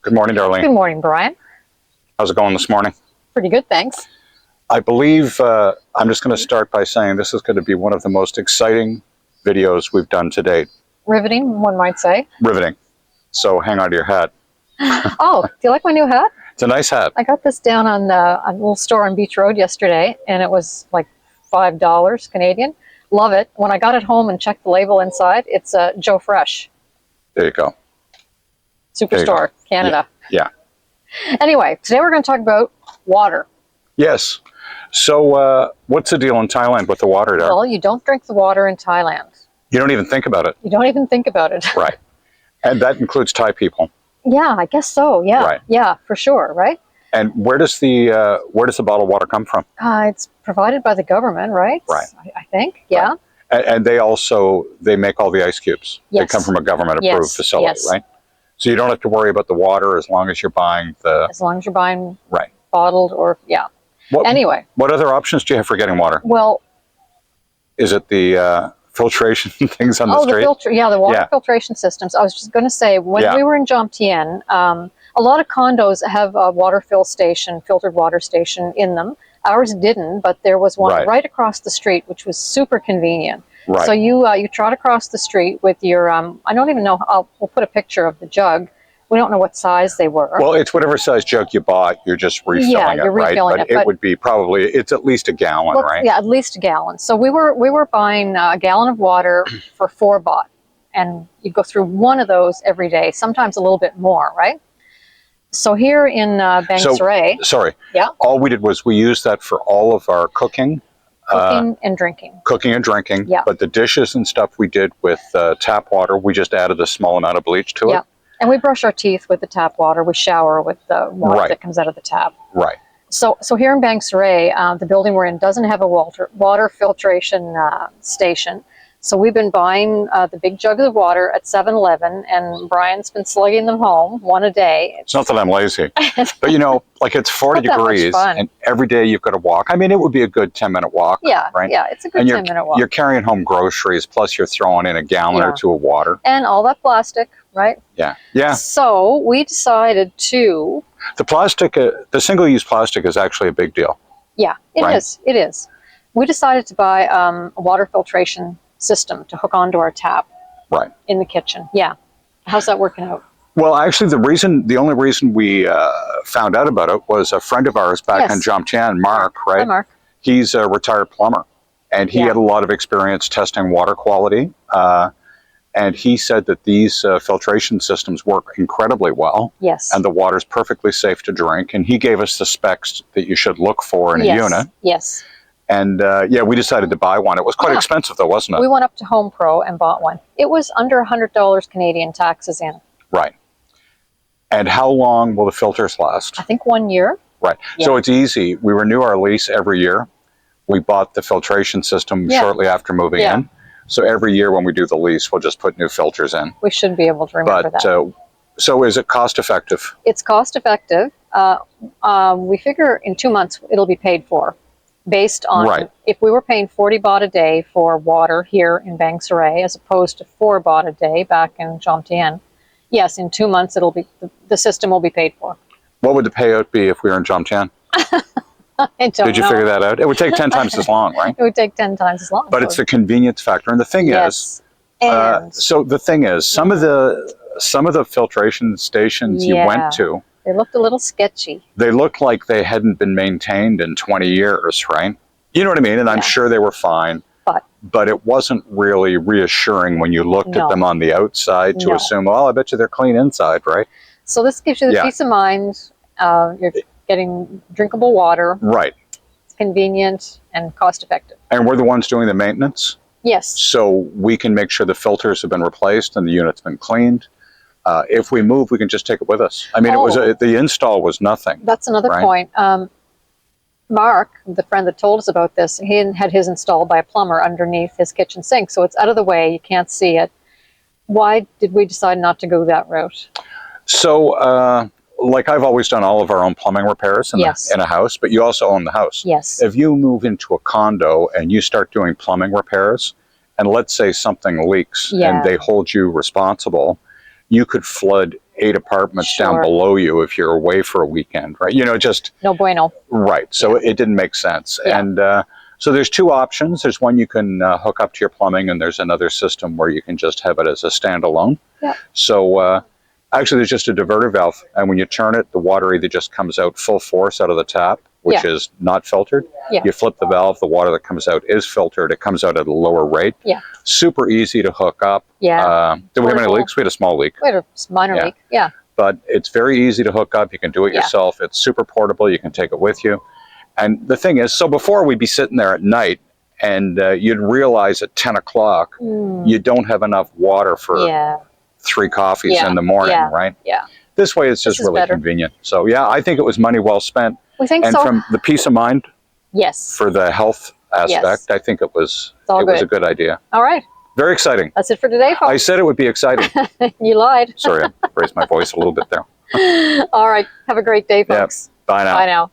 Good morning, Darlene. Good morning, Brian. How's it going this morning? Pretty good, thanks. I believe I'm just going to start by saying this is going to be one of the most exciting videos we've done to date. Riveting, one might say. Riveting. So hang on to your hat. Oh, do you like my new hat? It's a nice hat. I got this down on a little store on Beach Road yesterday, and it was like $5 Canadian. Love it. When I got it home and checked the label inside, it's Joe Fresh. There you go. Superstore, Canada. Yeah. Anyway, today we're going to talk about water. Yes. So what's the deal in Thailand with the water there? Well, you don't drink the water in Thailand. You don't even think about it. You don't even think about it. Right. And that includes Thai people. Yeah, I guess so. Yeah. Right. Yeah, for sure. Right. And where does the bottled water come from? It's provided by the government, right? Right. I think. Yeah. Right. And they make all the ice cubes. Yes. They come from a government-approved facility, yes. right? So you don't have to worry about the water as long as you're buying the... As long as you're buying right. bottled or, yeah. Anyway. What other options do you have for getting water? Well... Is it the filtration things on the street? The water filtration systems. I was just going to say, when we were in Jomtien, a lot of condos have a water fill station, filtered water station in them. Ours didn't, but there was one right across the street, which was super convenient. Right. So you trot across the street with your, I don't even know, we'll put a picture of the jug. We don't know what size they were. Well, it's whatever size jug you bought, you're just refilling you're refilling it. But it would be probably, it's at least a gallon, right? Yeah, at least a gallon. So we were buying a gallon of water for 4 baht. And you'd go through one of those every day, sometimes a little bit more, right? So here in Bang Saray... Sorry. Yeah? All we did was we used that for all of our cooking. Cooking and drinking. Cooking and drinking. Yeah. But the dishes and stuff we did with tap water, we just added a small amount of bleach to it. Yeah. And we brush our teeth with the tap water. We shower with the water that comes out of the tap. Right. So here in Bang Saray, the building we're in doesn't have a water filtration station. So we've been buying the big jugs of water at 7-Eleven, and Brian's been slugging them home one a day. It's not that I'm lazy, but you know, like it's 40 degrees, and every day you've got to walk. I mean, it would be a good 10-minute walk. Yeah, right? Yeah, it's a good 10-minute walk. You're carrying home groceries, plus you're throwing in a gallon or two of water. And all that plastic, right? Yeah, yeah. So we decided to... The plastic, the single-use plastic is actually a big deal. Yeah, it is. It is. We decided to buy a water filtration system to hook onto our tap in the kitchen. Yeah. How's that working out? Well, actually, the only reason we found out about it was a friend of ours back in Jomtien, Mark, right? Hi, Mark. He's a retired plumber, and he had a lot of experience testing water quality. And he said that these filtration systems work incredibly well. Yes. And the water's perfectly safe to drink. And he gave us the specs that you should look for in a unit. Yes. And we decided to buy one. It was quite expensive though, wasn't it? We went up to Home Pro and bought one. It was under $100 Canadian, taxes in. Right. And how long will the filters last? I think 1 year. Right. Yeah. So it's easy. We renew our lease every year. We bought the filtration system shortly after moving in. So every year when we do the lease, we'll just put new filters in. We should be able to remember that. So is it cost effective? It's cost effective. We figure in 2 months it'll be paid for. Based on if we were paying 40 baht a day for water here in Bang Saray as opposed to 4 baht a day back in Jomtien, yes, in 2 months it'll be the system will be paid for. What would the payout be if we were in Jomtien? Did you figure that out? It would take 10 times as long, right? It would take 10 times as long. But it's the convenience factor, and the thing is, so the thing is, some of the filtration stations you went to. They looked a little sketchy. They looked like they hadn't been maintained in 20 years, right? You know what I mean? And I'm sure they were fine. But it wasn't really reassuring when you looked at them on the outside to assume, well, I bet you they're clean inside, right? So this gives you the peace of mind. You're getting drinkable water. Right. It's convenient and cost effective. And we're the ones doing the maintenance. Yes. So we can make sure the filters have been replaced and the unit's been cleaned. If we move, we can just take it with us. I mean, it was the install was nothing. That's another point. Mark, the friend that told us about this, he had his installed by a plumber underneath his kitchen sink, so it's out of the way. You can't see it. Why did we decide not to go that route? So, like I've always done all of our own plumbing repairs in a house, but you also own the house. Yes. If you move into a condo and you start doing plumbing repairs, and let's say something leaks and they hold you responsible, you could flood 8 apartments Sure. down below you if you're away for a weekend, right? You know, just No bueno. right. So it didn't make sense. Yeah. And so there's 2 options. There's one you can hook up to your plumbing, and there's another system where you can just have it as a standalone. Yeah. So actually, there's just a diverter valve, and when you turn it, the water either just comes out full force out of the tap, which is not filtered. Yeah. You flip the valve, the water that comes out is filtered. It comes out at a lower rate. Yeah. Super easy to hook up. Yeah. Did we have any leaks? We had a small leak. We had a minor leak. Yeah. But it's very easy to hook up. You can do it yourself. It's super portable. You can take it with you. And the thing is, so before we'd be sitting there at night, and you'd realize at 10 o'clock you don't have enough water for 3 coffees in the morning, right? Yeah. This way it's just really convenient. So yeah, I think it was money well spent. We think and so. from the peace of mind for the health aspect, I think it was a good idea. All right. Very exciting. That's it for today, folks. I said it would be exciting. You lied. Sorry, I raised my voice a little bit there. All right. Have a great day, folks. Bye now. Bye now.